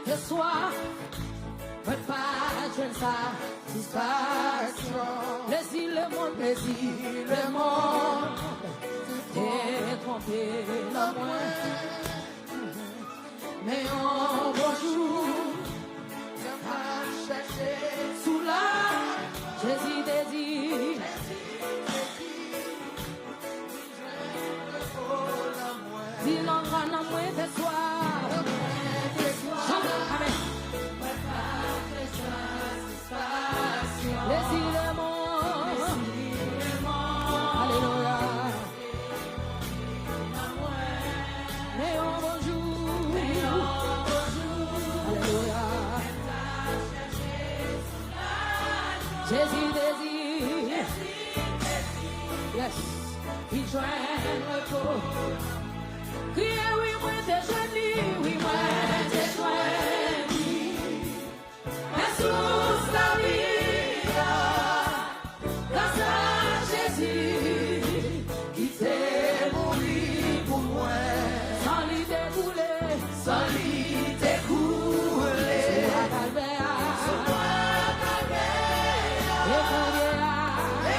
ce soir, mais pas de satisfaction. Laissez le monde, t'es trompé le moins. Mais un beau jour, viendra chercher sous la Jésus désir. Dis non, non, moins de soir. Amen. Laissez le monde. Alléluia. Mais un bon jour. Alléluia. Jésus désire. Yes. Il joint le corps. Criez oui, moi t'es joigné, oui, moi t'es joigné. Mais sous la vie, grâce à Jésus, qui t'est mouru pour moi. Sans lui découler, sans lui découler. Sur la calvaire, sur la calvaire.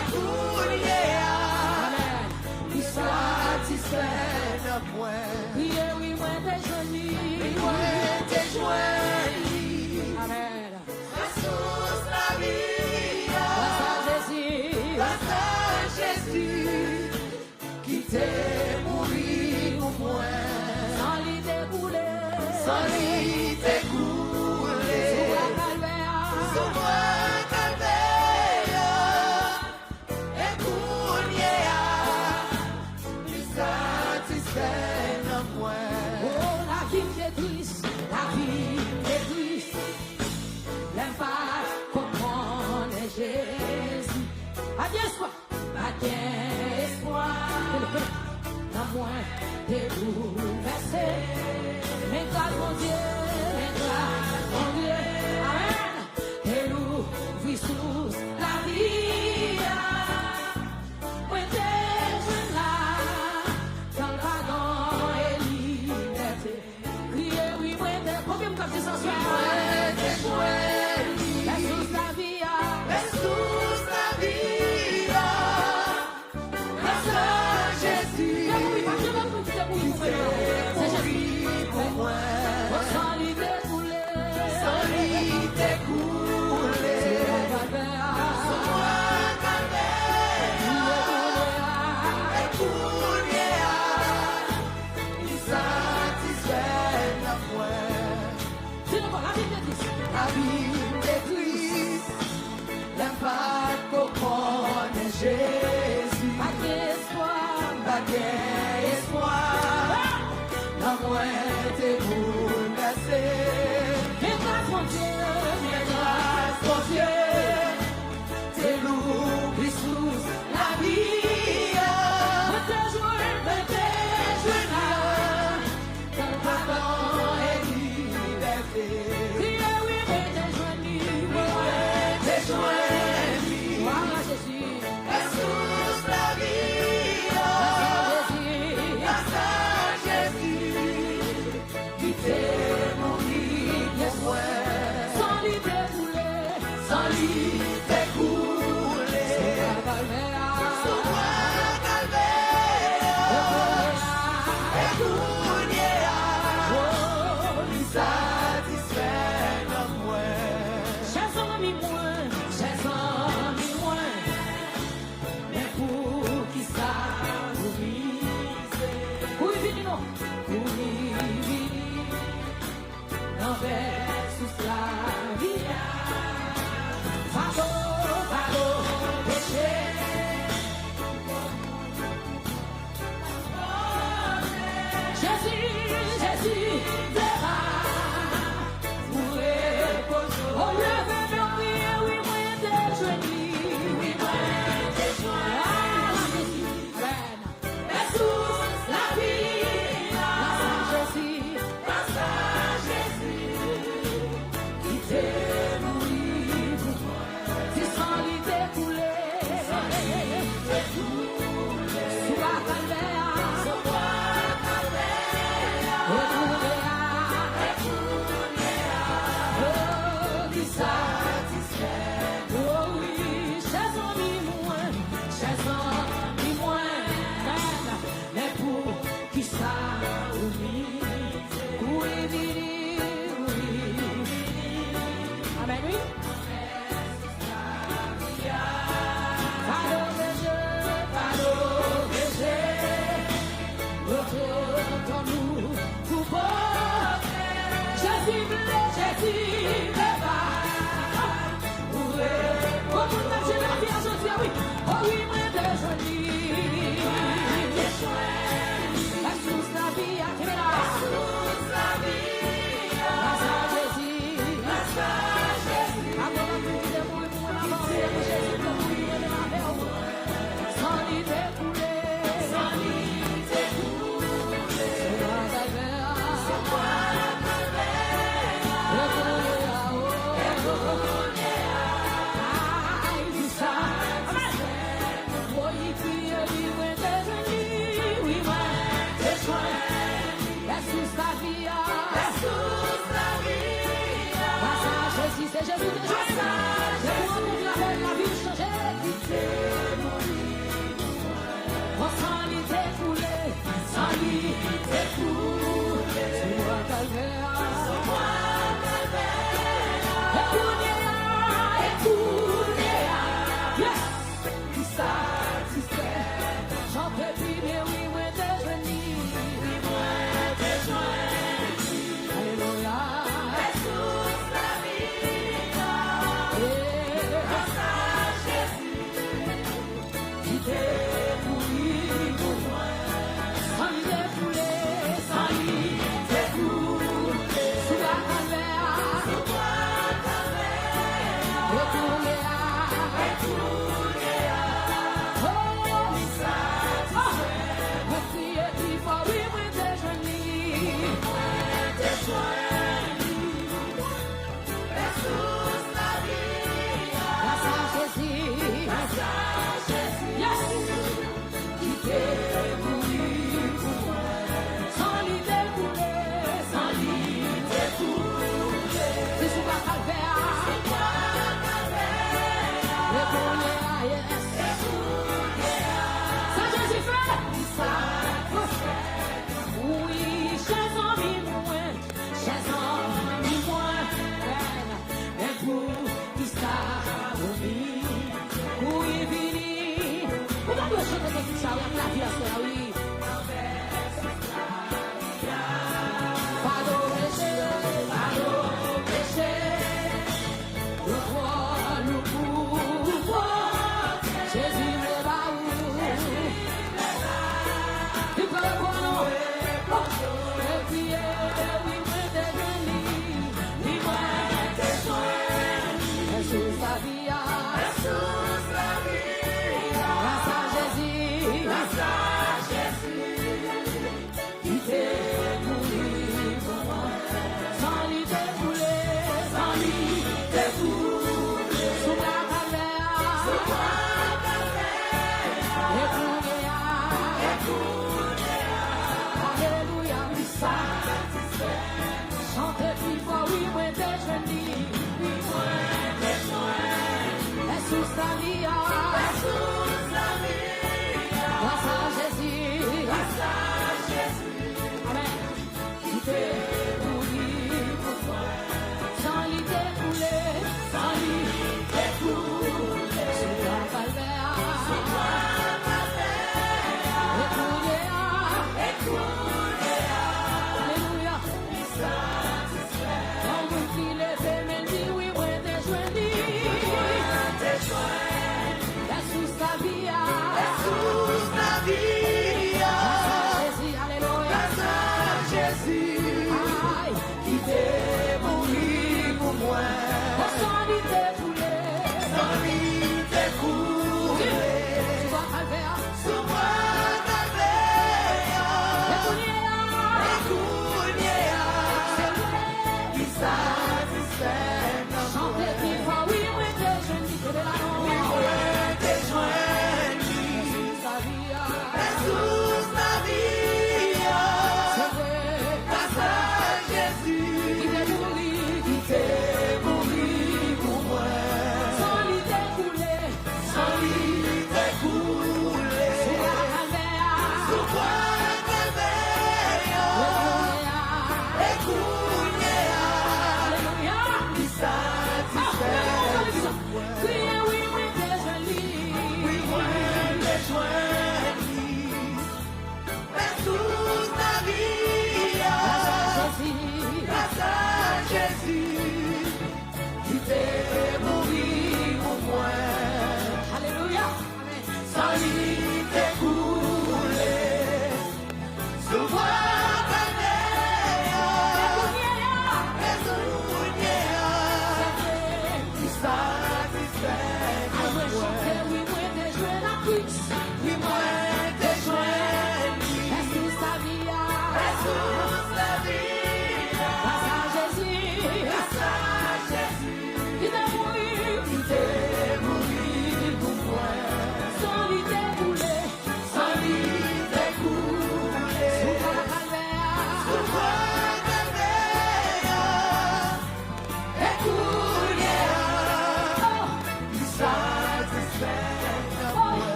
Écoutez, amen. Qui satisfait de moi. Priez, oui, moi t'es joigné, oui, moi t'es joigné. Amen. Sous la vie, grâce à Jésus, qui t'est mouru pour moi. Sans lui découler, sans lui découler. Sur la calvaire, sur la calvaire. Écoutez, lui satisfait de moi. Oh, la vie est triste, la vie est triste. L'aime pas comprendre Jésus. Adieu espoir, adieu espoir. Dans moi, t'es bouleversé. Mais grâce mon Dieu, amen. Et l'ouvre sous la vie. Oui, t'es jeune là, dans le pardon et liberté. Criez, oui, moi, t'es combien de temps tu s'en suis? T'es joyeux. Mais sous la vie, grâce à Jésus. C'est Jésus pour moi. Sans lui découler, sans lui découler. Sur la calvaire, écoutez, il satisfait la foi. C'est encore la Bible est triste. La Bible est triste. L'impact qu'on connaît Jésus. Pas d'espoir, pas d'espoir. La moelle est bouleversée. Mais grâce mon Dieu, t'es lourd qui sous la vie. Mais t'es joué là. Dans le pardon et liberté. Criez oui, mais t'es joigné. T'es joigné. Voilà Jésus. Et sous la vie. Grâce à Jésus. Qui t'est mouru pour moi. Sans lui découler. Sans lui découler. Sur la calvaire. Sur la calvaire. Écoutez, oh, lui satisfait de moi. Chers amis moins. Mais pour qui ça vous vise? Pour y venir, non? Pour y venir. L'envers sous la vie. Fardeau, péché. Jésus, verra. Pour reposer. Oh, levez nos prières, oui, moi, t'es joigné. Oui, moi, t'es joigné. Amen. Et sous la vie. Grâce à Jésus. C'est Jésus de Jésus. C'est pour nous la vie changée. Oh, sans lui t'écouler, sans lui t'écouler. Sur un calvaire. Écoutez, yes. Qui satisfait. J'en peux plus, mais oui, moi de venir. Oui, moi de joindre. Alléluia.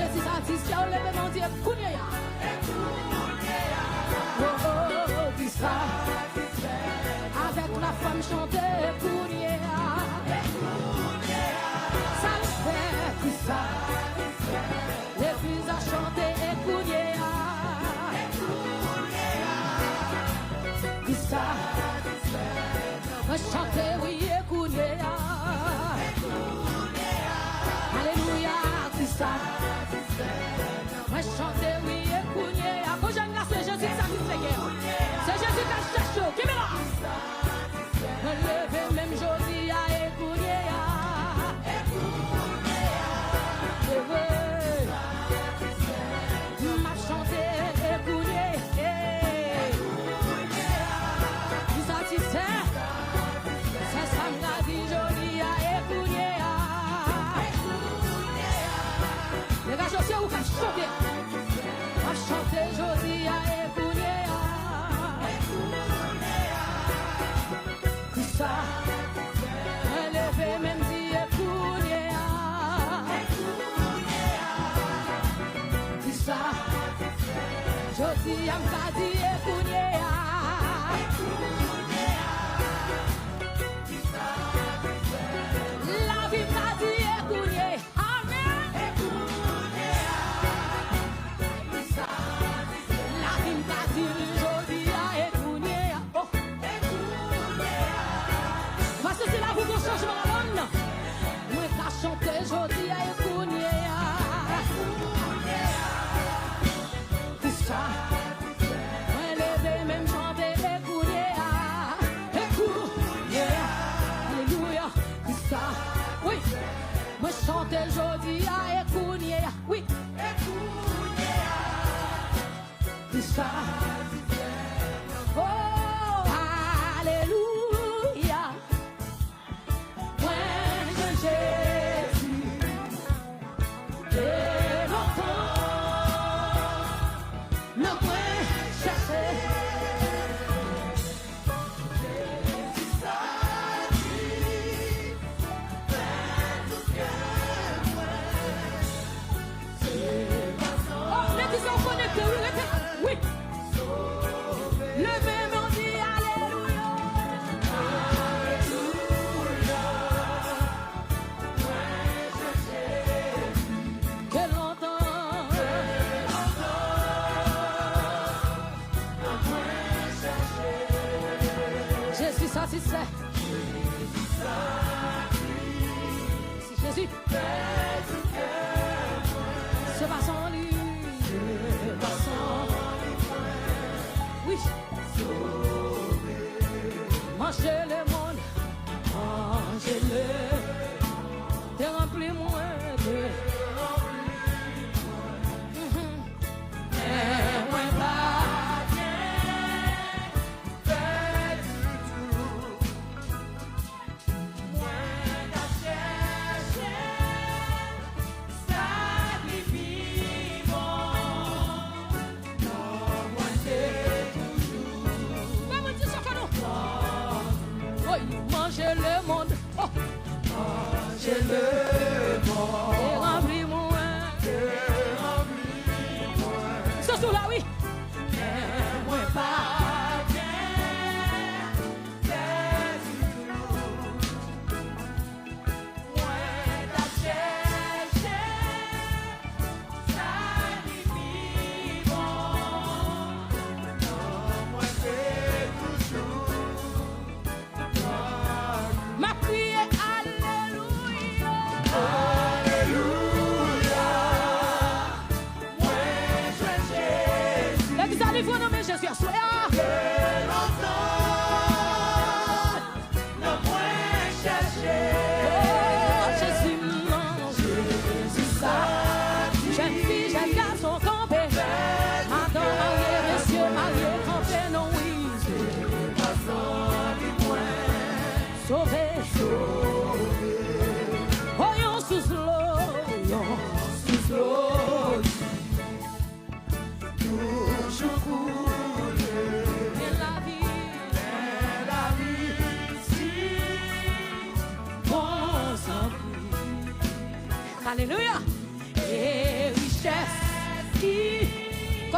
je suis satisfait, on lève mon Dieu, Kounia. Oh, oh, oh, qui ça? Avec la femme chantée, Kounia. Ça le fait, qui ça? Les filles à chanter, Kounia. Qui ça? Chanter, oui, Kounia. Alléluia, qui ça? Chanter, oui, Kounia. Quand j'en ai, c'est Jésus qui satisfait. C'est Jésus qui a cherché. Qui me l'a? Levez même Josia et Kounia. M'a chanté et Kounia. Vous satisfait? C'est ça m'a dit Josia et Kounia. Les gars, je sais où qu'à chanter. M'a chanté Josia et Kounia. Qui ça? Levez même dit et Kounia. Qui ça? Josia m'a dit et Kounia. La vie m'a dit et Kounia. Amen. La vie m'a dit Josia et Kounia. Oh. Parce que c'est là où vous changement la donne. Moi, t'as chanté Josia et Kounia. Qui ça? Moi, levé même chanté et Kounia. Et Kounia. Alléluia. Qui ça? Oui. Moi, chanté Josia et Kounia. Oui. Qui ça? Oh, alléluia. Point de Jésus. Et longtemps, ne point chercher. Oh, les qui sont connectés, oui, oui.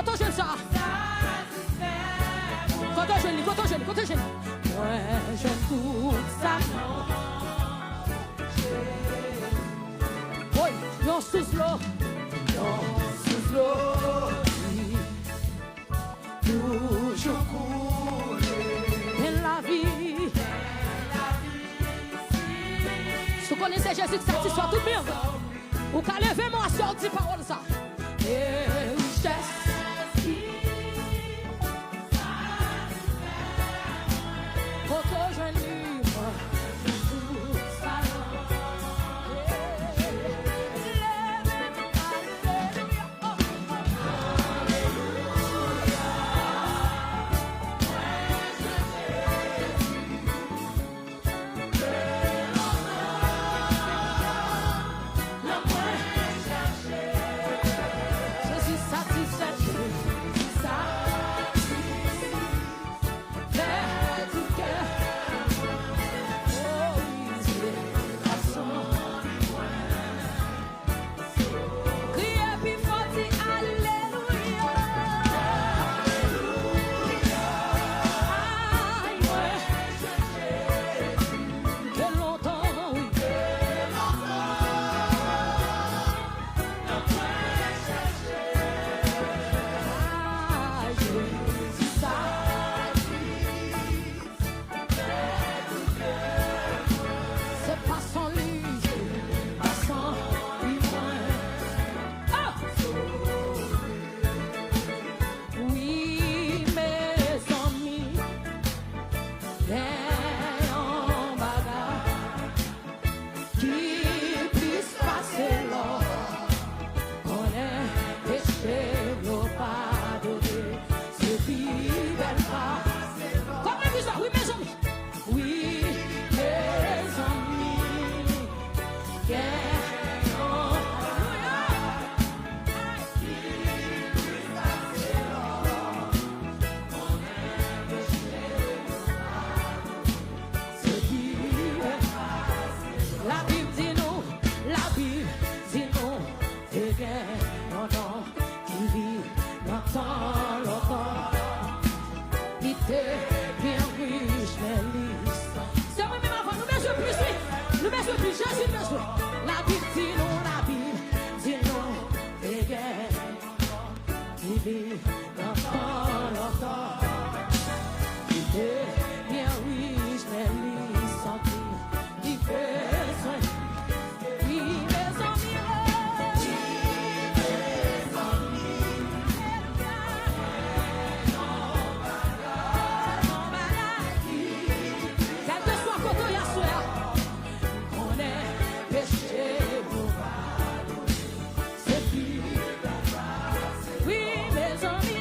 Quand on jeune ça. Quand on jeune, quand on jeune, quand on jeune. Ouais, j'aime tout ça. Oui, non sous l'eau. Non sous l'eau. Toujours couler. Et la vie. Si vous connaissez Jésus qui satisfait tout le monde, vous allez lever moi sur cette parole ça. Et richesse. Oui, mes amis.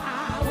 I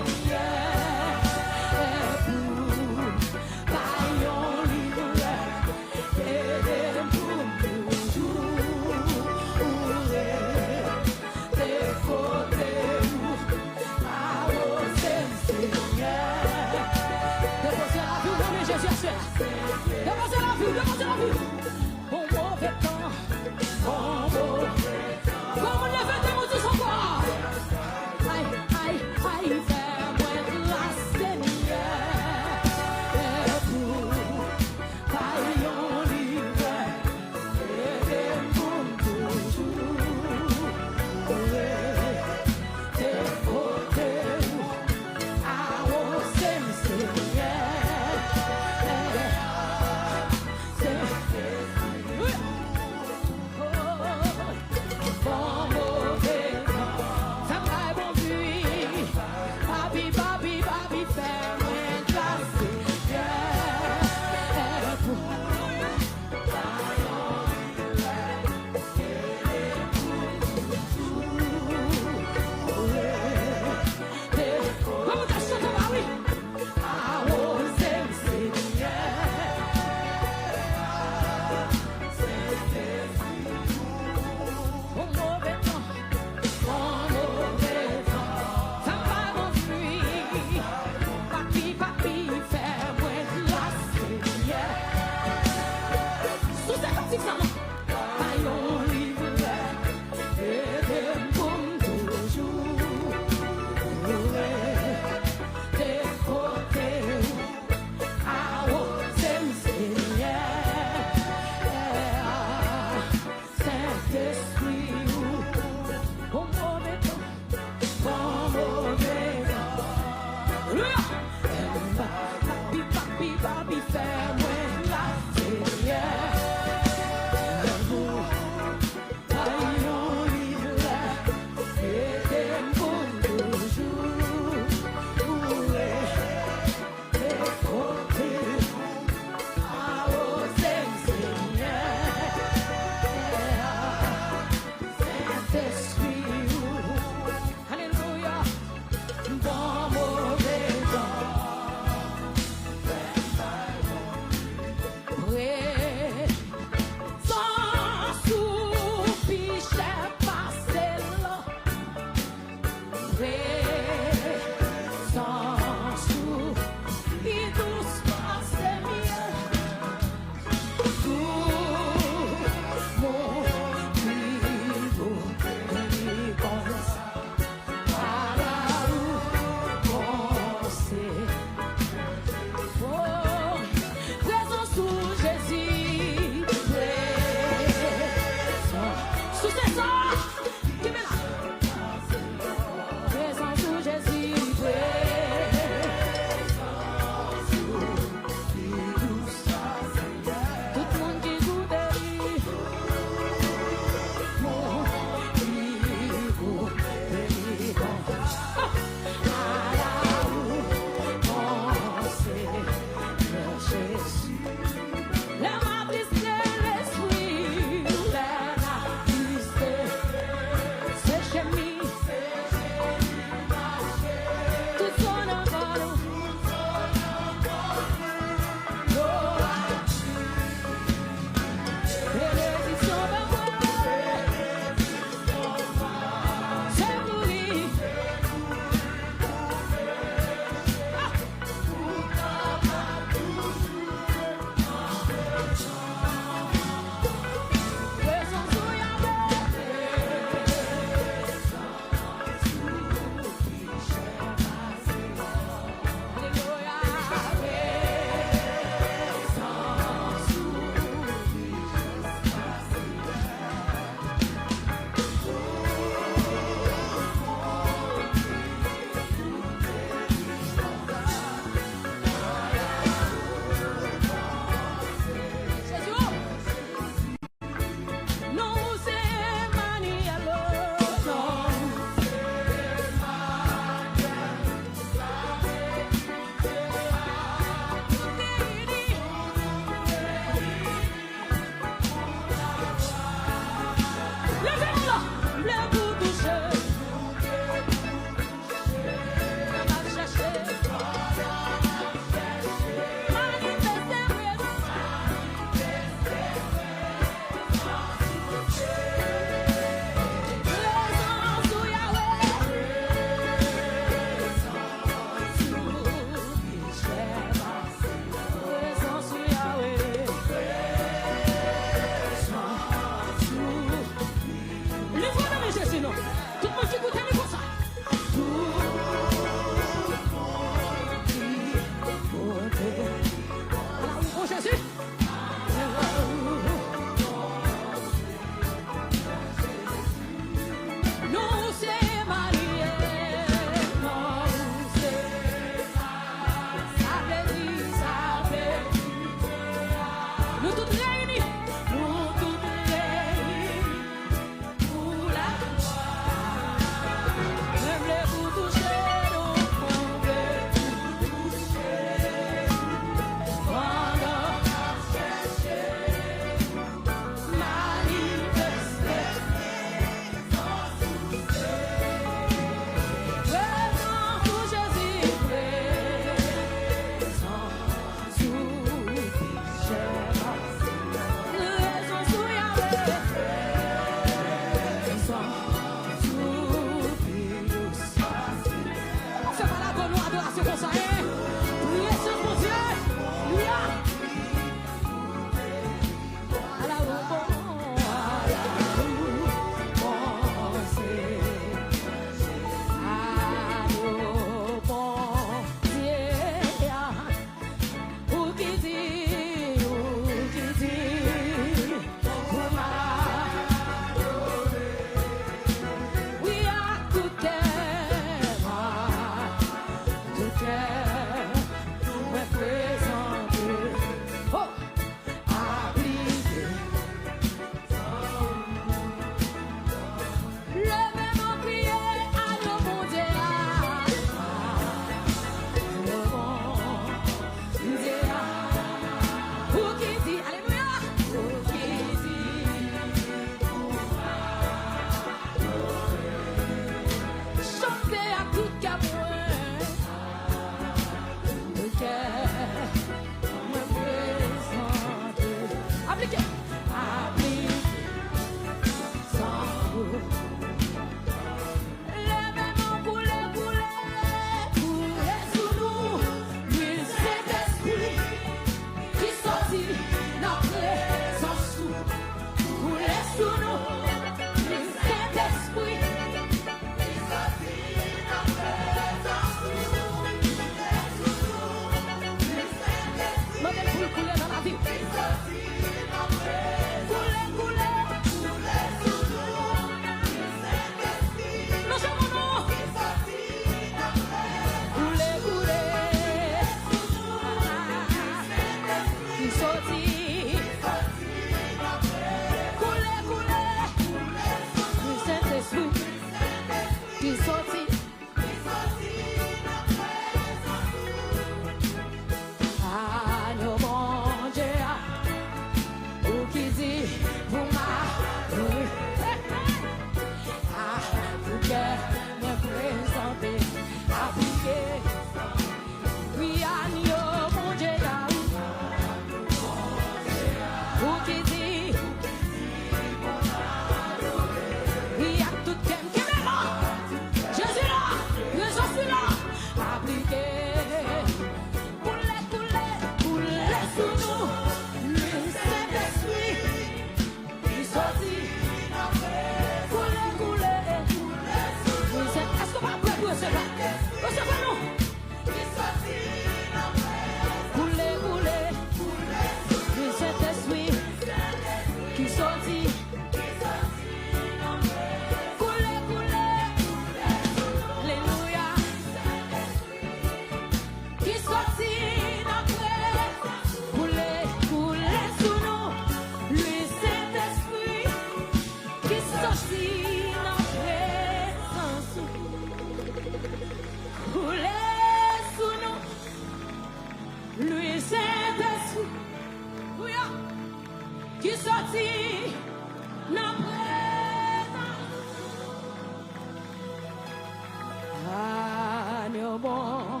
bon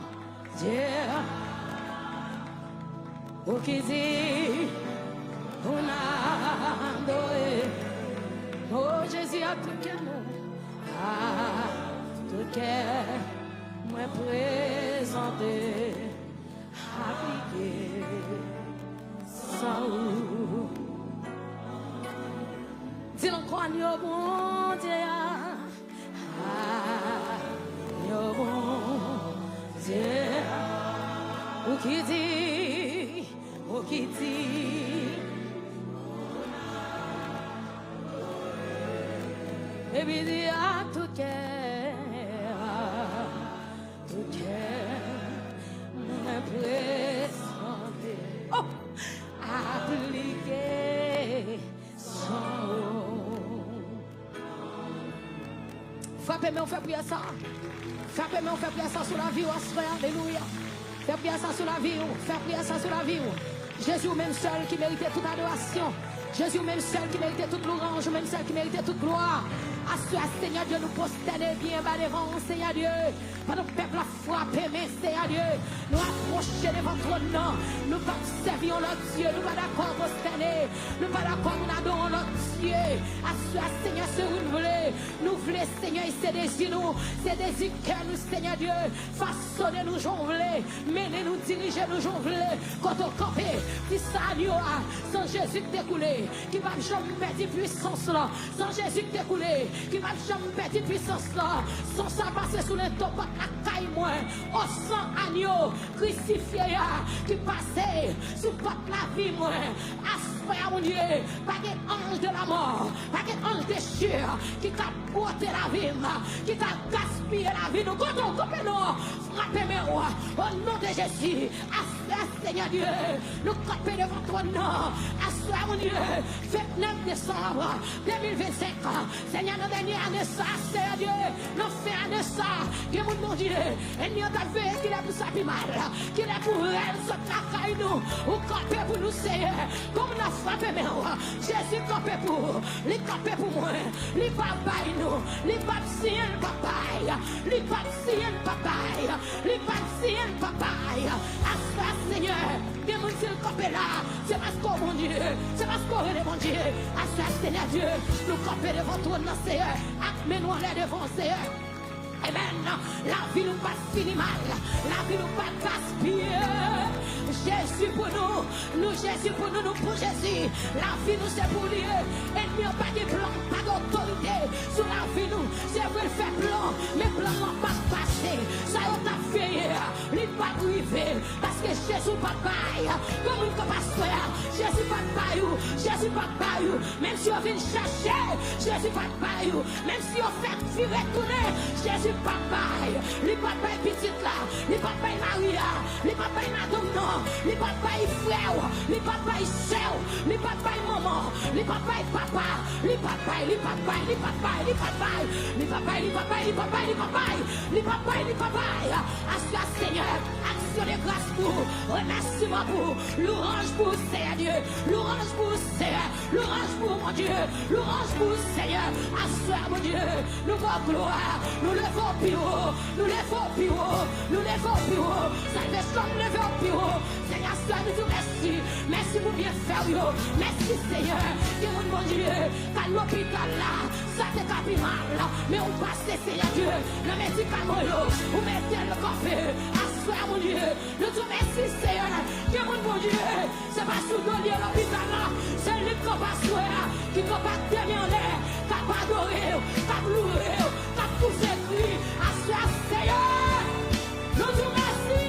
Dieu. Ou qui dit, on a adoré. Oh Jésus a tout cœur, à tout cœur, moi présenté, appliqué, sans ou. Dis encore, yo bon Dieu, yo bon Dieu, ou qui dit, et puis dit à tout cœur, me présenter, oh, appliquer son. Frappez-moi, on fait prier ça. Frappez-moi, on fait prier ça sur la vie, alléluia. Fais prier ça sur la vie, fais prier ça sur la vie. Jésus même seul qui méritait toute adoration. Jésus même seul qui méritait toute louange, même seul qui méritait toute gloire. À ce Seigneur Dieu, nous prosterner bien bas devant Seigneur Dieu. Pendant que le peuple a frappé, mais Seigneur Dieu, nous approcher devant ton nom. Nous pas servir notre Dieu, nous pas d'accord prosterner. Nous pas d'accord, nous adorons notre Dieu. À ce Seigneur, ce que nous voulons. Nous voulons, Seigneur, et c'est des nous, c'est des que nous, Seigneur Dieu. Façonnez nous, j'en voulais. Menez-nous, dirigez nous, j'en voulais. Quand on campait, si ça n'y aura, sans Jésus découlé, qui va jamais perdre puissance là, sans Jésus découlé, qui va jamais perdre puissance là, sans ça passer sous les topes à caille moi, au sang agneau, crucifié, qui passait sous porte la vie moi, à mon Dieu, pas qu'un ange de la mort, pas qu'un ange déchire, qui t'a porté la vie, qui t'a gaspillé la vie, nous comptons, frappez-moi, au nom de Jésus, à Seigneur Dieu, nous campons devant ton nom, à mon Dieu, 29 décembre 2025, Seigneur, notre dernière année, ça, Seigneur Dieu, nous faisons année ça, que mon Dieu, et nous avons vu qu'il est pour ça plus mal, qu'il est pour elle, ce travail nous, ou camper pour nous, Seigneur, comme nous avons frappé, mais Jésus campé pour, il campé pour moi, il pas bail nous, il pas signer le papaye, il pas signer le papaye, il pas signer le papaye, à ce Seigneur, que nous sommes campés là, c'est parce qu'on mon Dieu, c'est parce qu'on est mon Dieu, à ce Seigneur Dieu, nous camper devant toi, Seigneur, mais nous allons devant Seigneur. Amen. La vie nous pas fini mal. La vie nous pas gaspiller. Jésus pour nous Jésus pour nous pour Jésus. La vie nous c'est pour lui. Et nous n'avons pas de plan, pas d'autorité. Sur la vie nous, c'est vrai le fait plan, mais plan n'ont pas passé. Ça on a fait, il pas privé. Parce que Jésus pas bail. Comme une pasteur, Jésus pas bail. Jésus pas bail. Même si on vient chercher, Jésus pas bail. Même si on fait virer tourner, Jésus pas bail, li pas bail petite là, li pas bail Maria, li pas bail madame non, li pas bail frère, li pas bail sœur, li pas bail maman, li pas bail papa, li pas bail, li pas bail, li pas bail, li pas bail, li pas bail, li pas bail, li pas bail, li pas bail, li pas bail, li pas bail, à ce Seigneur, action de grâce pour, remerciement pour, louange pour Seigneur Dieu, louange pour Seigneur, louange pour mon Dieu, louange pour Seigneur, à ce mon Dieu, nous voulons gloire, nous levons plus haut, nous levons plus haut, nous levons plus haut, salvation nous levons plus haut, Seigneur, nous te merci, merci pour bien faire, merci Seigneur, que mon Dieu, qu'à l'hôpital là, ça te capi mal, mais on passe Seigneur Dieu, le médicament, vous mettez le café, à soi mon Dieu, nous te merci Seigneur, que mon Dieu, c'est pas sous le lit à l'hôpital là, c'est lui qui va soir, qui va pas tenir en l'air, qui va adorer, qui va louer, qui va pousser cri, à soi Seigneur, nous te merci,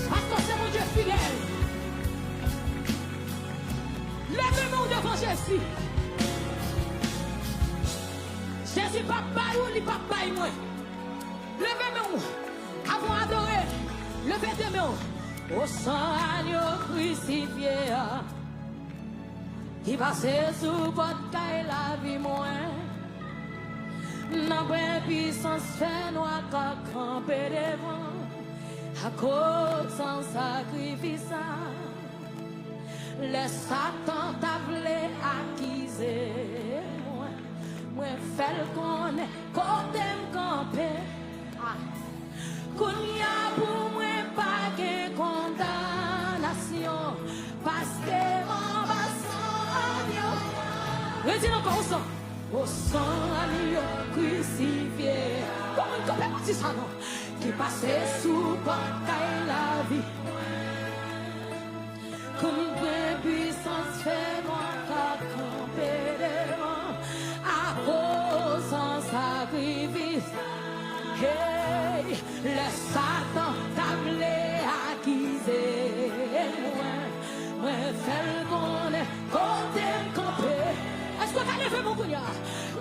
parce que c'est mon Dieu fidèle. Levez-nous devant Jésus. Jésus papa ou li papa et moi. Levez-nous avant d'adorer. Levez-nous au sang agneau crucifié qui passait sous votre caille la vie moins. N'a pas puissance fait noir qu'à camper devant à cause sans sacrifice. Le Satan t'a voulu acquiser moi fait le connaître côté me camper Kounya pour moi pas de condamnation. Parce que mon bassin, redis encore au sang agneau crucifié. Comment il peut pas dire ça non? Qui passait sous portail la vie. Comme une vraie puissance fait moi camper devant à cause en sacrifice. Hey, le Satan t'a acquisé. Moi, fais le bon côté camper. Est-ce que tu as levé mon Kounia?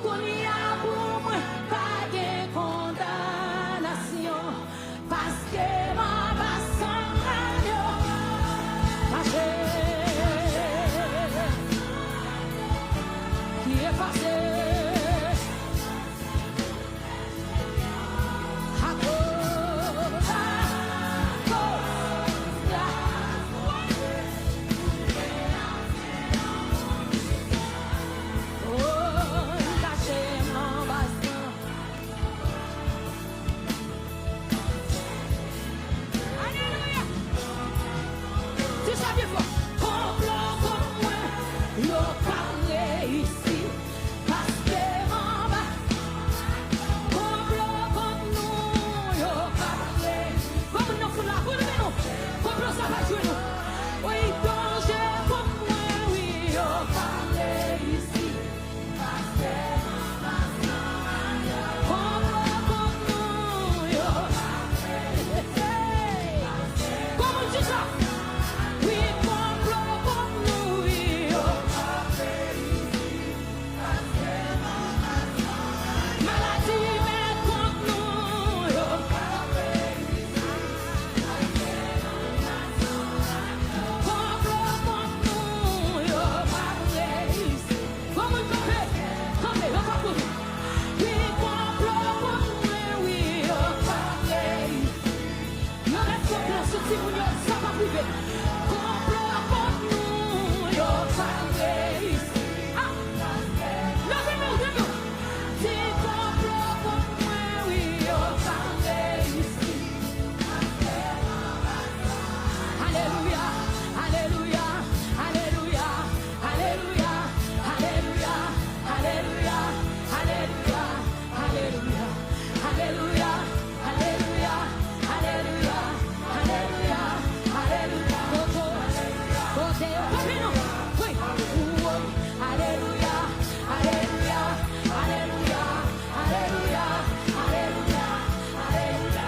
Kounia pour moi, pas de condamnation. Parce que ma bassin qui est passé à cause, caché mon bassin. Alléluia. Tu sais bien fort. Complot comme moi, yo parlé ici. Parce que mon bas, complot comme nous, yo parlé. Comme nous faut la boule de nous. Complot ça va jouer nous. Oui, danger comme moi, oui, yo parlé ici. Parce que mon bas, complot comme nous, yo parlé. Comment tu sais ça? Oui, complot comme nous, oui, yo parlé ici. Parce que mon bas, maladie mais contre nous, yo parlé ici. Parce que mon bas, complot comme nous, yo parlé ici. Comment tu fais? Campez, on va pour nous. Oui, complot comme moi, oui, yo parlé ici. Yo reste complot sur si vous n'y ça va priver. Complot comme nous, yo parlé ici. Ah, levez-nous, levez-nous. Si complot comme moi, oui, yo parlé ici. Alléluia, alléluia, alléluia, alléluia, alléluia, alléluia, alléluia, alléluia, alléluia, alléluia, alléluia, alléluia, alléluia. Côté, côté, oui, oui, alléluia, alléluia, alléluia, alléluia, alléluia, alléluia,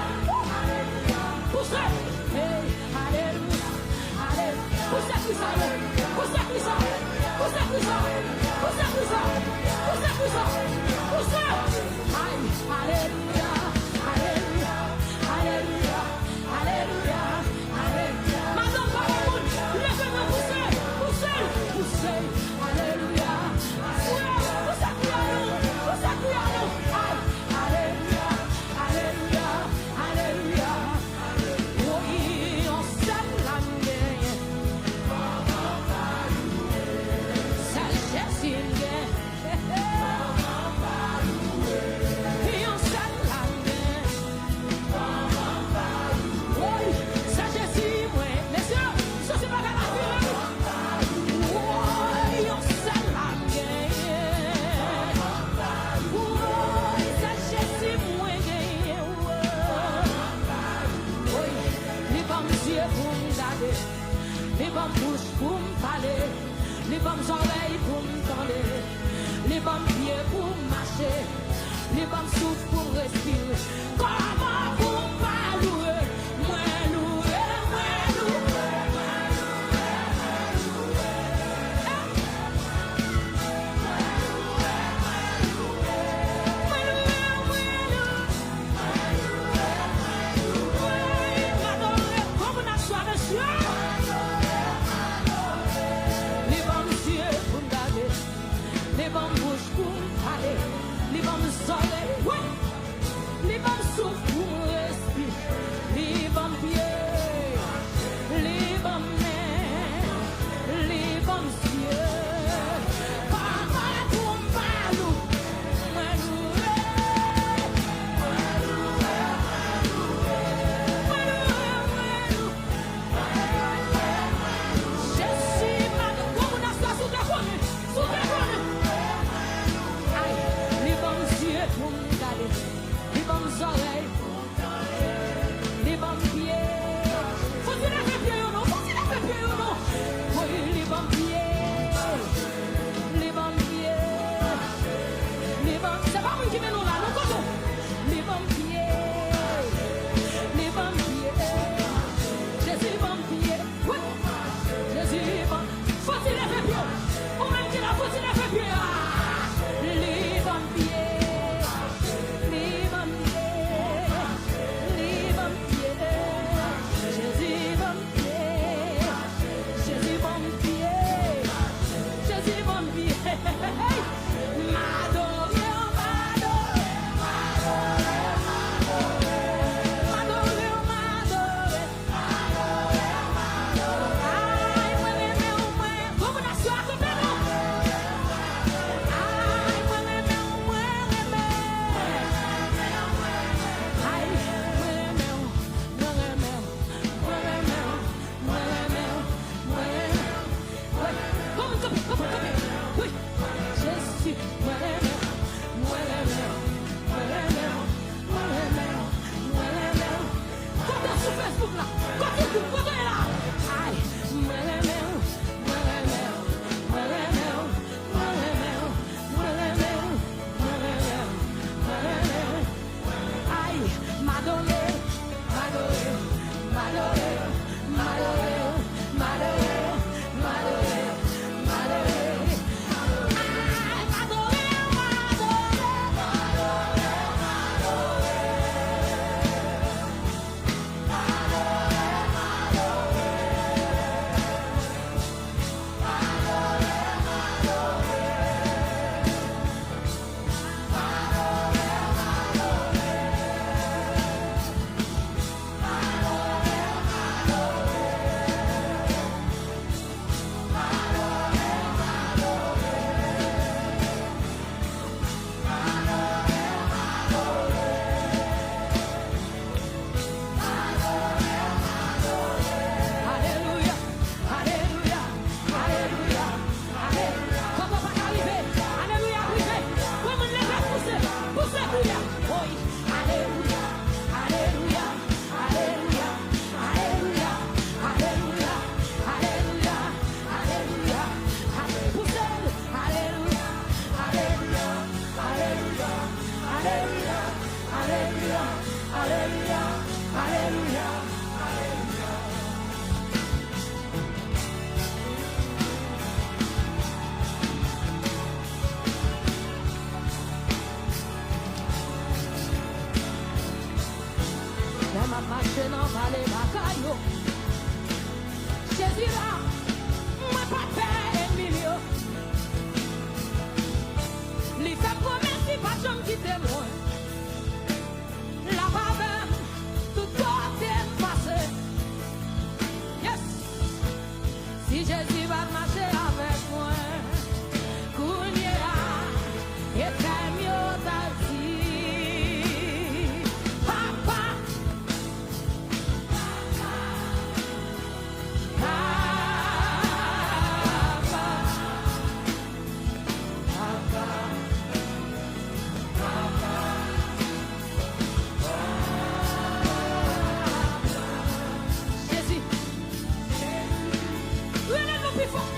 alléluia. Poussez, hey, alléluia, alléluia. Poussez, poussez, poussez, poussez, poussez, poussez, poussez, poussez, poussez, poussez. Aïe, alléluia, alléluia, alléluia, alléluia, alléluia. Madame Babamoun, levez-moi, poussez, poussez, poussez, alléluia. Poussez, poussez, aïe, alléluia, alléluia, alléluia. Oui, on s'aime la mienne. Sagesse, il y a. Et on s'aime la mienne. Oui, sagesse, moi. Messieurs, ça c'est pas la vie. Oui, on s'aime la mienne. Oui, sagesse, moi. Oui, les pommes yeux pour me garder, les pommes bouches pour me parler, les pommes oreilles pour me tendre, les pommes pieds pour marcher, les pommes souffles pour respirer. Comment pour pas louer, moi louer, moi louer, moi louer, comme on a soirée sur. Les pommes yeux pour me garder, les pommes bouches pour me parler, les pommes oreilles, oui, les pommes souffles pour me respirer, les pommes pieds, les pommes mains, les pommes yeux. Comment pour pas louer, moi louer, moi louer, moi louer. marcher dans la vallée Bakayo. Jésus là, moi pas peur ennemi. Les femmes promesses, si pas jamais quitter moi. La bave, tout côté passé. Yes. Si Jésus va marcher avec moi, Kounia, et Camio Tati. Papa, Jésus, relève-nous plus fort.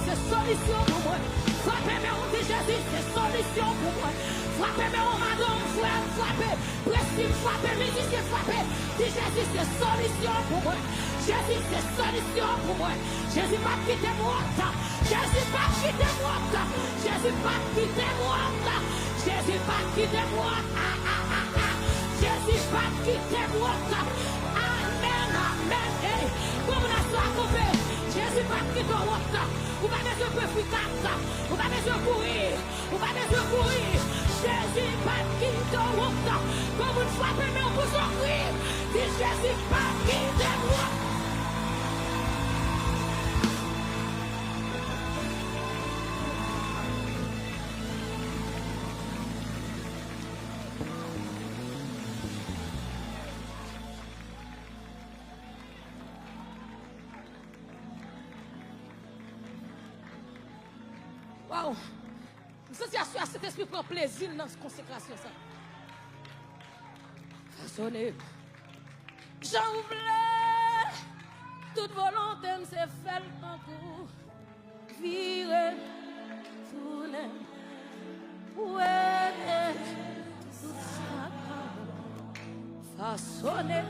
C'est solution pour moi. Frappez-moi, on dit Jésus, c'est solution pour moi. Frappez-moi, on madame, frère, frappez. Prestige, frappez, musicien, frappez. Dis Jésus, c'est solution pour moi. Jésus, c'est solution pour moi. Jésus, pas quitter moi. Jésus, pas quitter moi. Jésus, pas quitter moi. Jésus, pas quitter moi. Jésus, pas quitter moi. Amen, amen. Hey, comme on a ça coupé. Jésus, pas quitter moi. Vous pas besoin de faire vous pas besoin de courir, vous pas besoin de courir. Jésus pas quitter moi. Comme vous frappez, mais on vous souffrir. Dis Jésus pas quitter moi. Wow! Cet esprit prend plaisir dans cette consécration. Façonnez. J'en voulais. Toute volonté me s'est faite pour virer, tourner. Ouais, tout ça. Façonnez.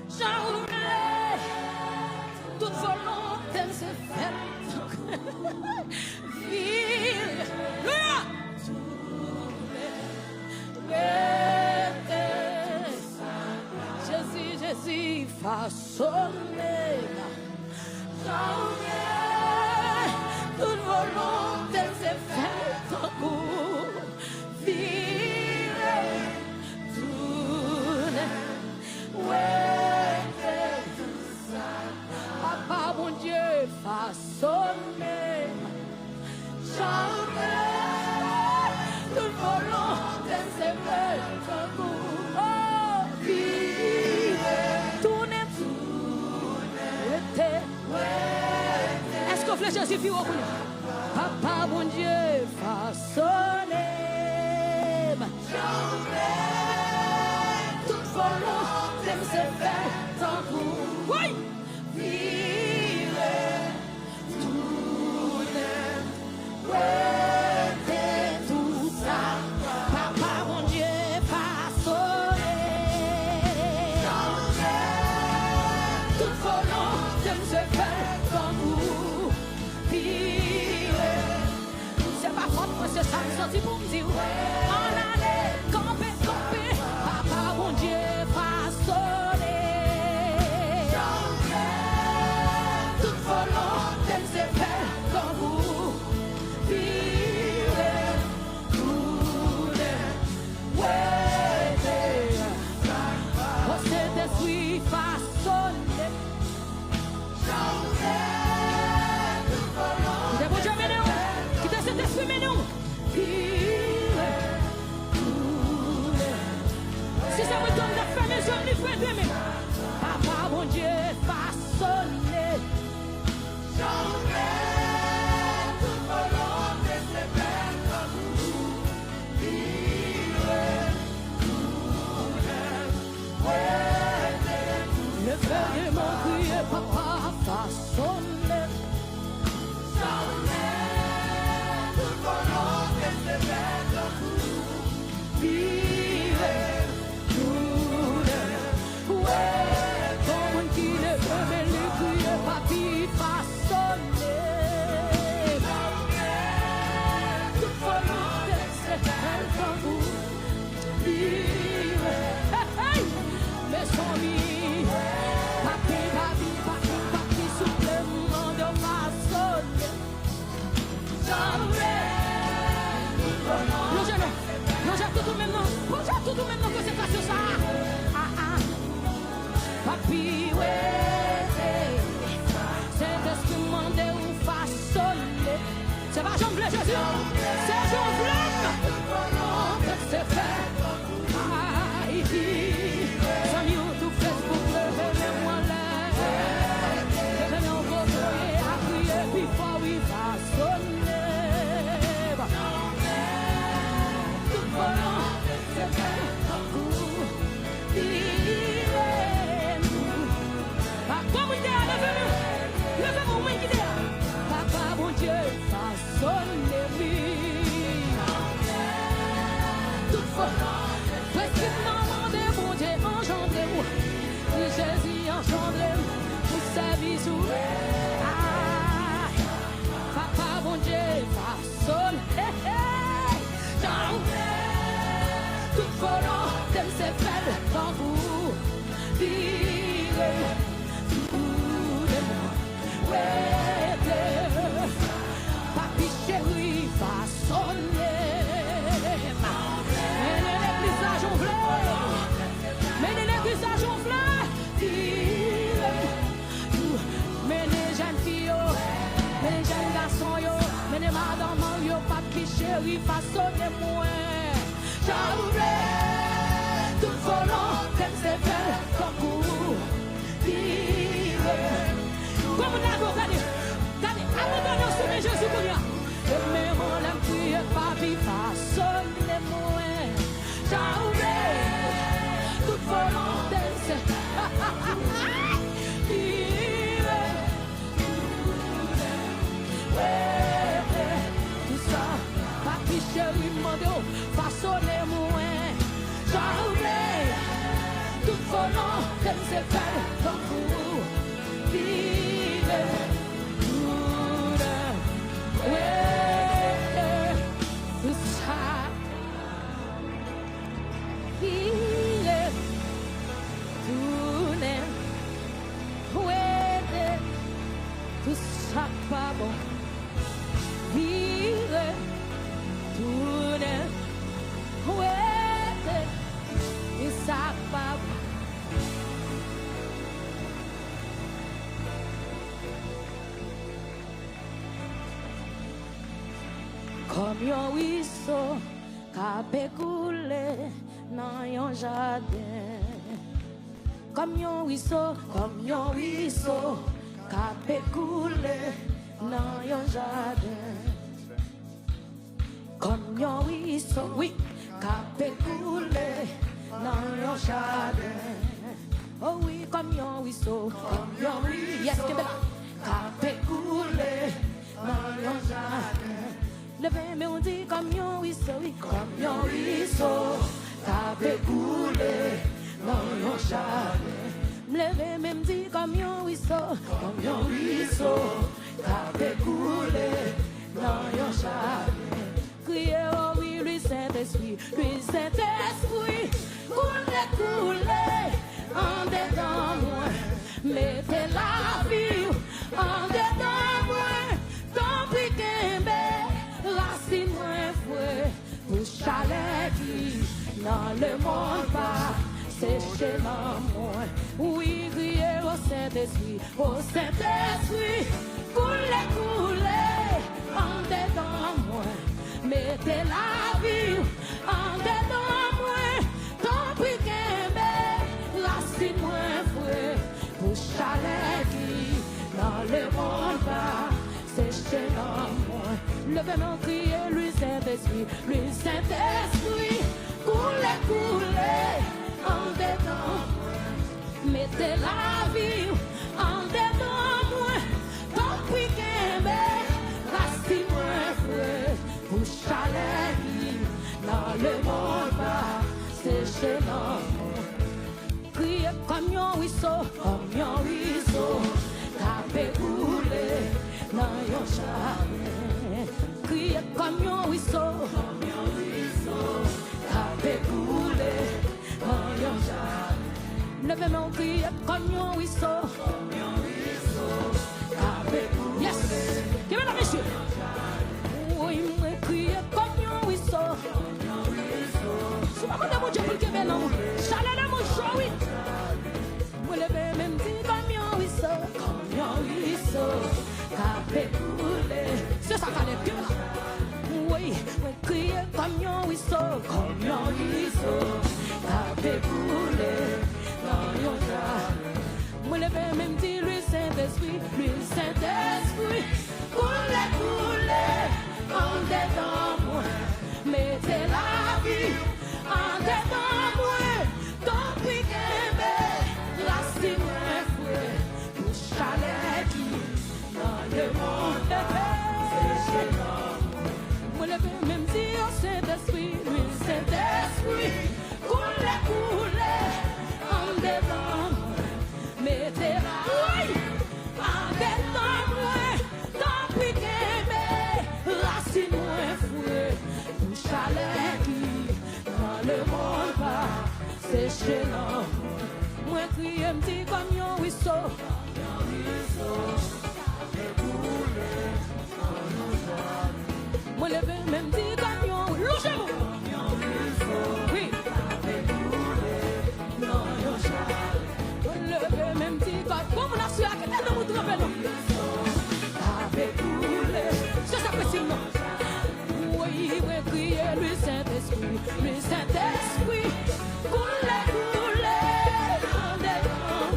J'en voulais. Toute volonté me s'est faite. Jésus, Jésus, façonné. Toute volonté s'est faite pour vivre, tourner, Papa, mon Dieu, façonné. Jamais j'enfle Jésus puis Papa bon Dieu façonné toute volonté me se fait tant pour oui vivre tout tout ça Papa bon Dieu façonné toute volonté me se fait tant pour vivre c'est pas faute moi c'est ça me sorti pour me dire Papa bon Dieu façonné toute volonté se fait comme vous vivez tout oh c'est esprit façonné c'est bon Dieu mais nous qui te cet esprit mais nous si ça me donne la femme, je me fais aimer. Papa, mon Dieu, façonné. J'enlève toute volonté, c'est belle comme vous. Vivre, le feu de mon cri, papa, façonné. J'enlève toute volonté, c'est belle comme vous. Vivre. Comme qui ne peut me l'écrire, papi façonné. Toute volonté, c'est elle comme vous. Vivre. Mais sans lui, papi, supplément de façonné. Jamais. Non, j'ai tout maintenant. J'ai tout maintenant que c'est pas sur ça. Papi, ouais, c'est instrument de ou façonné. C'est pas Jean-Blé Jésus, c'est Jean-Blé. C'est fait. Il dit, sur YouTube, Facebook, levez-moi l'air. Levez-moi vos yeux, à crier, puis faut y façonner. Tout volant, c'est fait comme vous. Papa, mon Dieu, façonne-les. Toute volonté, précisément, mon Dieu, engendrez-vous. Jésus, engendrez-vous, pour sa vie sous. Papa, mon Dieu, façonne. Toute volonté, c'est fait quand vous vivez. Papi chéri façonné. Menez l'église à jonfler. Menez l'église à jonfler. Menez jeunes filles, menez jeunes garçons, menez madame, papi chéri façonnez-moi. J'avoue toute volonté c'est fait comme vous vivez. Comme on a regardé, abandonnons sur mes Jésus pour rien. Et même on l'a prié, papi, façonnez-moi. J'aurai toute volonté, c'est tout ça, papi chéri, mando, façonnez-moi. J'aurai toute volonté, c'est fait comme vous vivez. Comme yon ruisseau qu'a pécoulé dans yon jardin. Comme yon ruisseau qu'a pécoulé dans yon jardin. Comme yon ruisseau, oui, capé coulé dans yon jardin. Oh oui, comme yon ruisseau, yes, capé coulé dans yon jardin. Levez, mais on dit comme yon ruisseau, oui, comme yon ruisseau, capé coulé dans yon jardin. Levez, mais on dit comme yon ruisseau, capé coulé dans yon jardin. Criez, oh oui, lui Saint-Esprit, coulez, coulez, en dedans moi, mettez la vie, en dedans moi, tant pis qu'aimé, racine moins fouet, pour chalet qui, dans le monde pas, c'est chez moi. Oui, criez au Saint-Esprit, coulez, coulez, en dedans moi. Mettez la vie en dedans moi, tant pis qu'aimé, racine moins fouet, pour chalet qui, dans le monde va, c'est chez moi. Levez-moi, criez, lui Saint-Esprit, coulez, coulez, en dedans moi, mettez la vie en dedans moi, tant pis qu'aimé, racine moins fouet, pour chalet qui, dans le monde va, c'est chez nous. Criez comme yon ruisseau, capé coulé dans yon jardin. Criez comme yon ruisseau, capé coulé dans yon jardin. Levez-moi, criez comme yon ruisseau, capé coulé. Yes, give it up, monsieur. Oui, moi crier comme yon ruisseau. Si pas mon Dieu pour qu'il vienne, chalet de mon show, oui. Moi lever même dit comme yon ruisseau, capé coulé. C'est ça qu'elle est bien. Oui, moi crier comme yon ruisseau, capé coulé dans yon jardin. Moi lever même dit lui Saint-Esprit, coulez, coulez. En dedans moi, mettez la vie, en dedans moi, tant pis qu'aimé, racine moins fouet, pour chalet qui, dans le monde c'est chez nous. Moi le vais même dire Saint-Esprit, lui Saint-Esprit, coulez, coulez, en dedans moi, mettez la vie, en dedans moi, tant pis qu'aimé, racine moins fouet, pour chalet qui, dans le monde va, c'est chez nous. Moi crier m'dit comme yon ruisseau, moi lever même dit comme yon logez-vous. Oui, moi lever même dit comme bon mon assuré que t'es dans mon trompe non. C'est ça que c'est non. Oui, oui, criez lui Saint-Esprit, coulez, coulez, en dedans,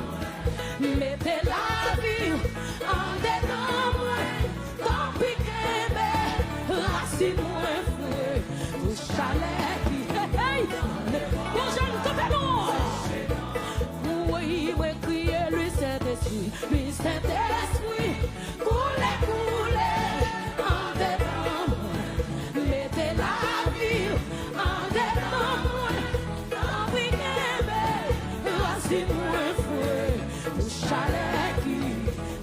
mettez la vie en dedans moi, tant pis qu'aimé, racine moins fouet, pour chalet qui, hey, bon jeune, comme bon. Oui, oui, criez lui Saint-Esprit, coulez, coulez, en dedans moi, mettez la vie en dedans moi, tant pis qu'aimé, racine moins fouet, pour chalet qui,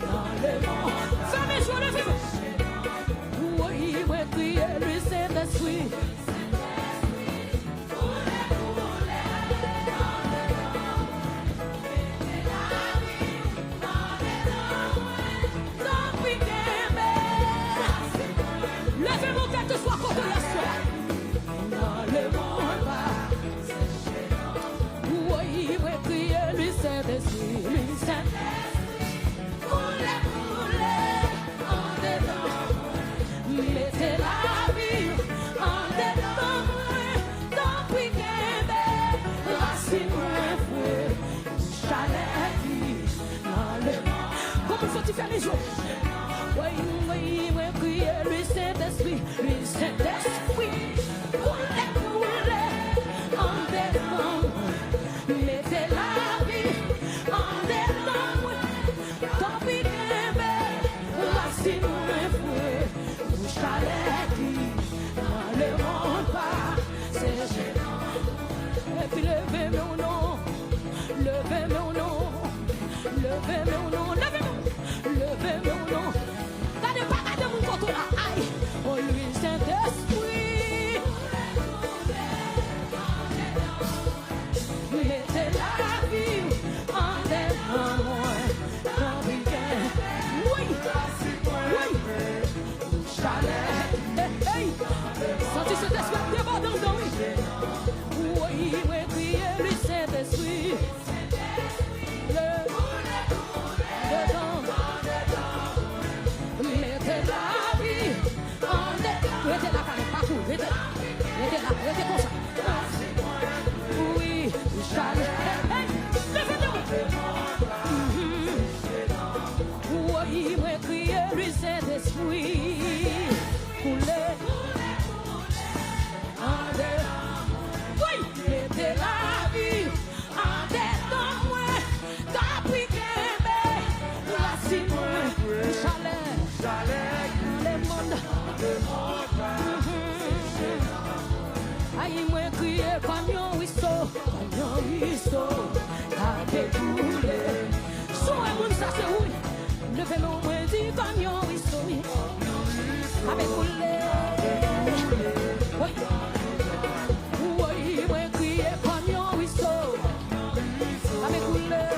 dans le monde. Fermez, je le fais. Oui, oui, criez lui Saint-Esprit. Levez-vous que tout soit contre la soie. Dans le monde va. Oui, oui, criez lui Saint-Esprit, coulez, coulez, en dedans, mettez la vie en dedans, tant pis qu'aimé, racine moins fouet, chalet qui, dans le monde. Comment faut-il faire les jours? Oui, oui. Saint-Esprit, lui Saint-Esprit, coulez en dedans, mettez la vie en dedans, tant pis qu'elle racine moins fouet, vous chalet qui dans le monde pas, c'est gênant. Et puis levez mon nom, levez mon nom, levez mon nom, levez mon nom. Gardez pas de mon côté là, aïe, oh lui Saint-Esprit. Mettez la vie en dedans moi, dans le week-end. Oui, chalet, hey, sentez cet esprit débordant dans lui. Oui, criez lui Saint-Esprit. Dedans, mettez la vie en dedans. Mettez la canne partout, mettez la, mettez comme ça. Oui, chalet. Hey, levez-nous. Oui, criez lui Saint-Esprit. Coulez en dedans. Oui, mettez la vie en dedans. Moi, t'as pris qu'un racine, chalet, dans le monde. Aïe, moi, crier comme un ruisseau, t'as découlé. Soit bon, ça c'est oui. Levez-moi, moi, dis comme un ruisseau, avec coulé. Oui. Oui, moi crier comme un ruisseau, avec couleur,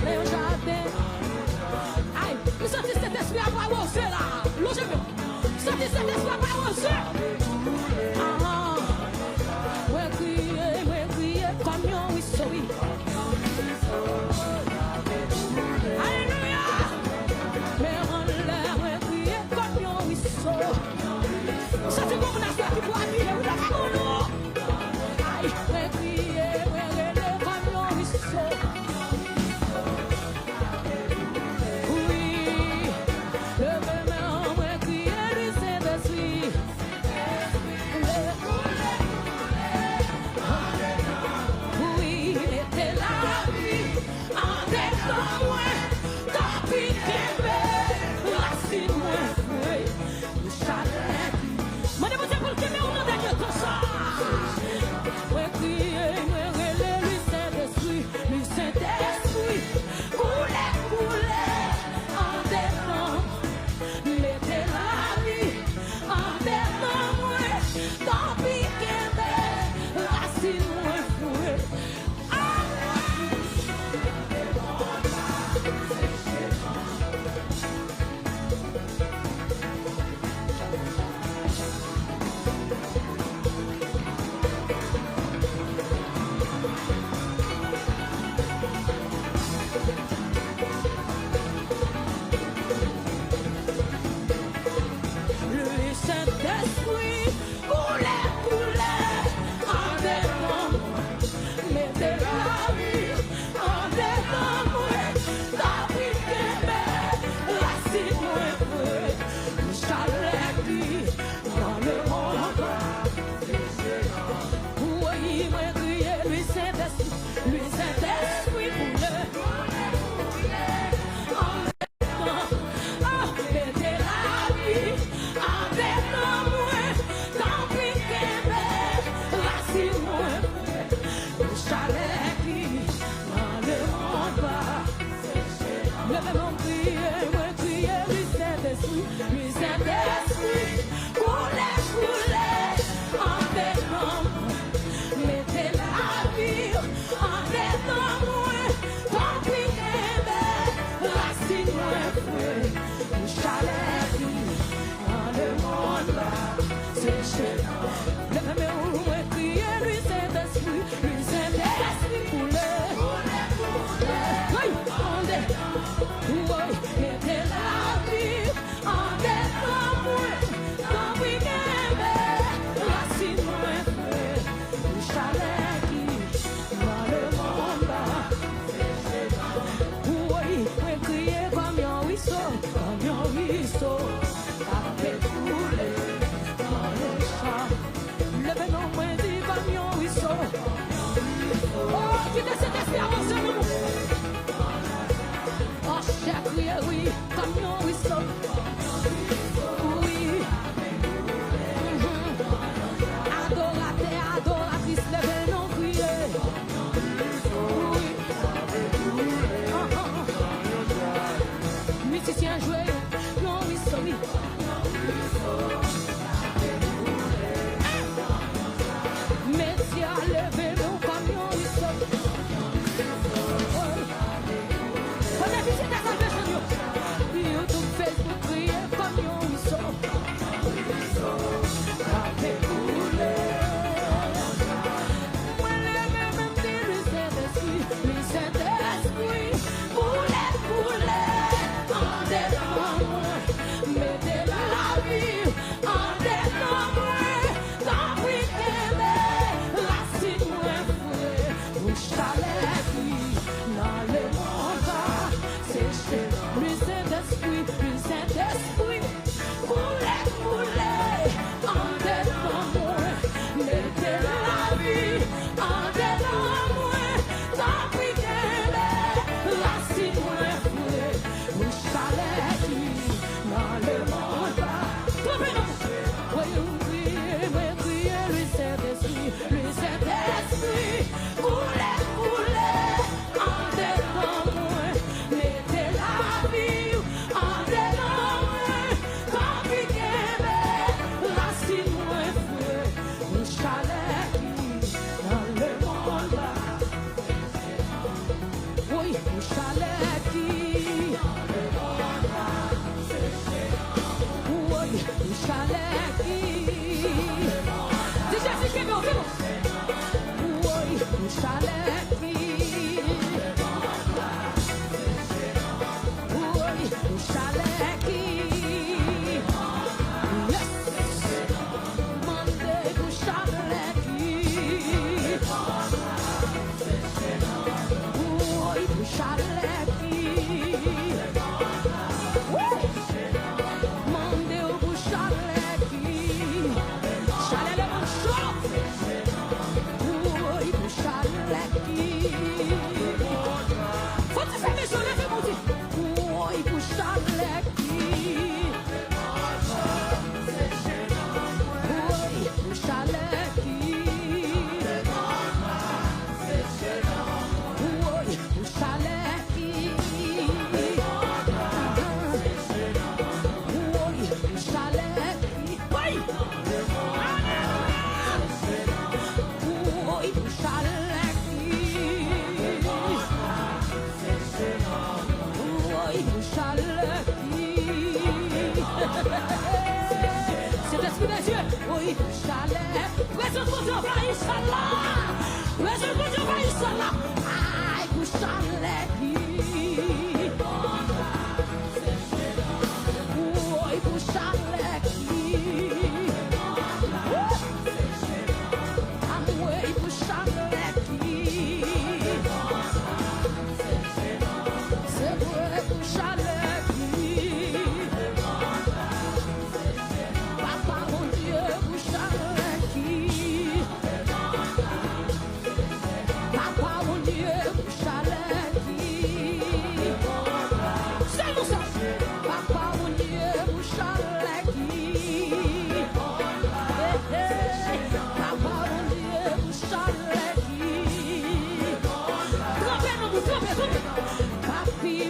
les jardins. Aïe, vous sentez cet esprit à bravoser là, logez-vous. Sentez cet esprit à bravoser. Moi crier comme un ruisseau, oui. Alléluia. Mais en l'air, moi crier comme un ruisseau. Ça c'est comme une affaire qui peut appuyer ou la cagoule. Aïe, ouais, crier, ouais, le camion ruisseau. Oui, le même, ouais, crier, lui Saint-Esprit. Oui, mettez la vie en dedans, ouais, tant pis qu'elle racine, ouais, feuille, chalet. Moi, je vous dis pour le Québec, on a gagné comme ça. Ouais, crier, ouais, lui Saint-Esprit, coulez en dedans, mettez la vie en dedans, ouais, tant pis qu'elle racine, ouais, fouet. Lui Saint-Esprit, coulez en dedans, mettez la vie en dedans, ouais, tant pis qu'elle racine, ouais, fouet. Chalet qui dans le monde. Oui, moi crier lui Saint-Esprit, en dedans. Ah, mettez la vie en dedans, moi, tant pis qu'elle racine, moi, chalet qui dans le monde. Levez mon crier, moi crier lui Saint-Esprit, coulez en dedans. Mettez la vie en dedans, moi, tant pis qu'elle racine, moi, fouet. Chalet qui dans le monde, c'est chez nous. Levez-moi, crier lui Saint-Esprit, coulez. Oui, en dedans. Oui, mettez la vie en dedans, moi, tant pis qu'elle racine, moi, fouet. Chalet qui dans le monde. Oui, crier comme un ruisseau, avec coulé. Papi,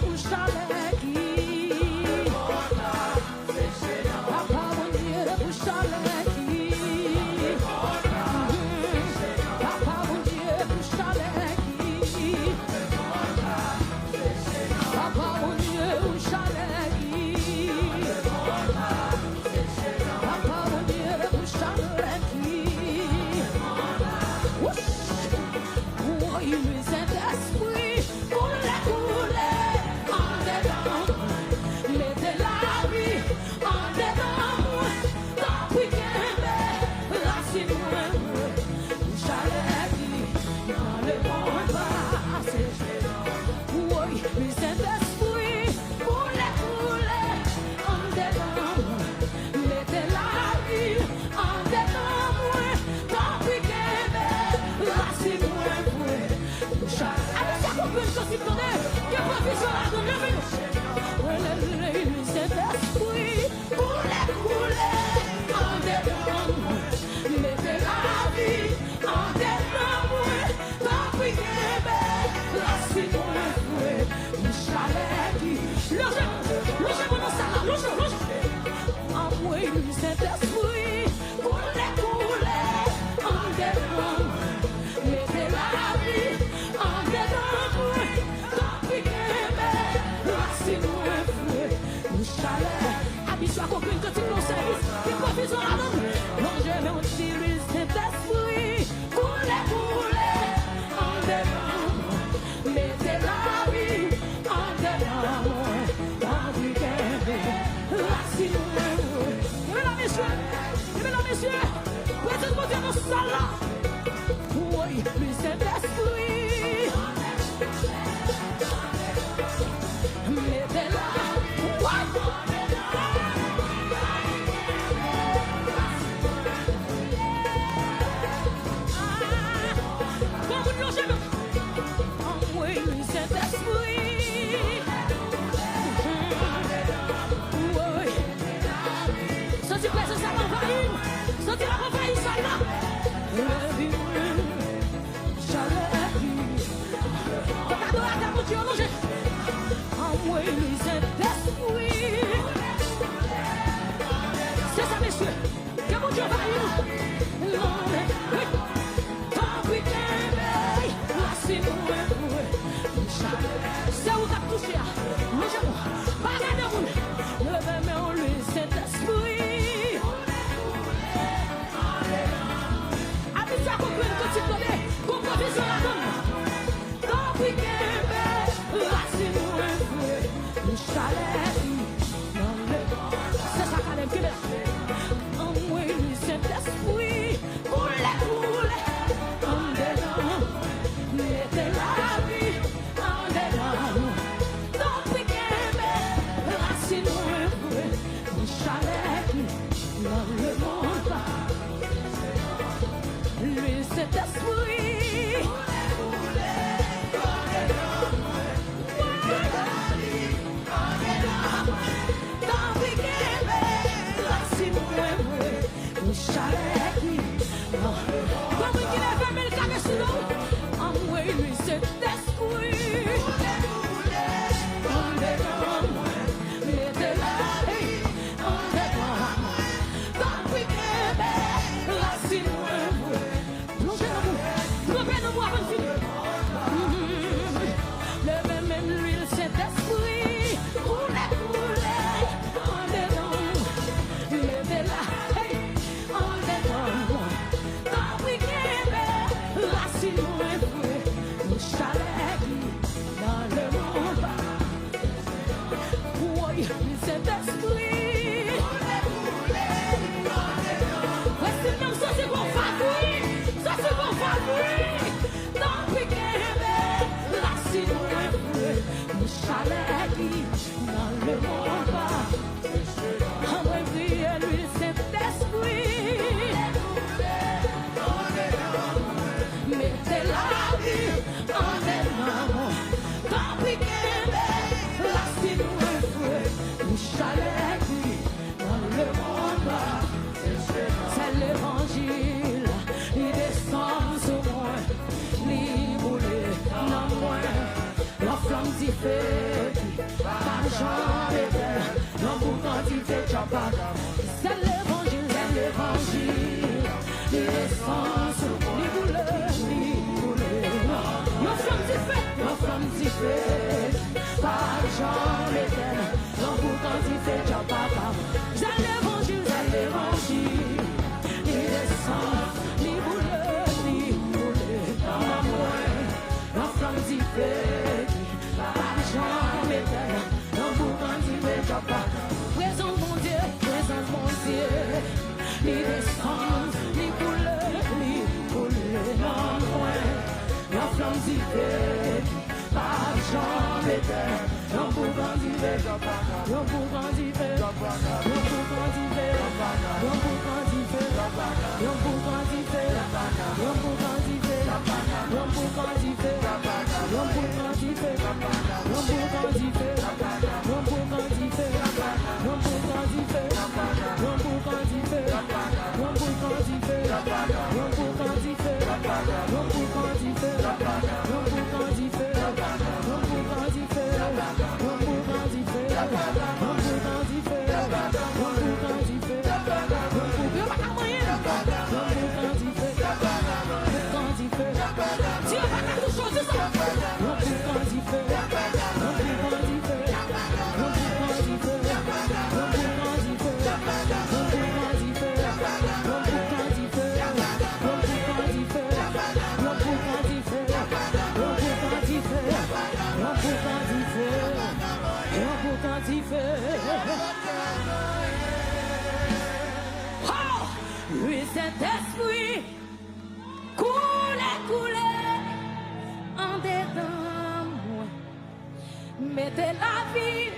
Mettez la vie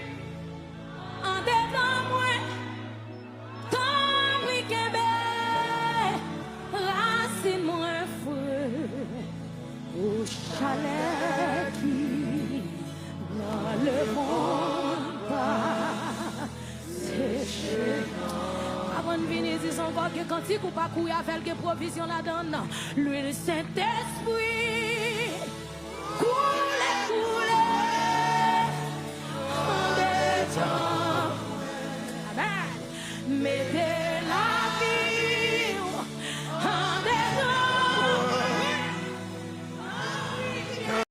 en dehors, que cantique ou pas couille avec que provision la donne. L'huile Saint-Esprit. Quoi?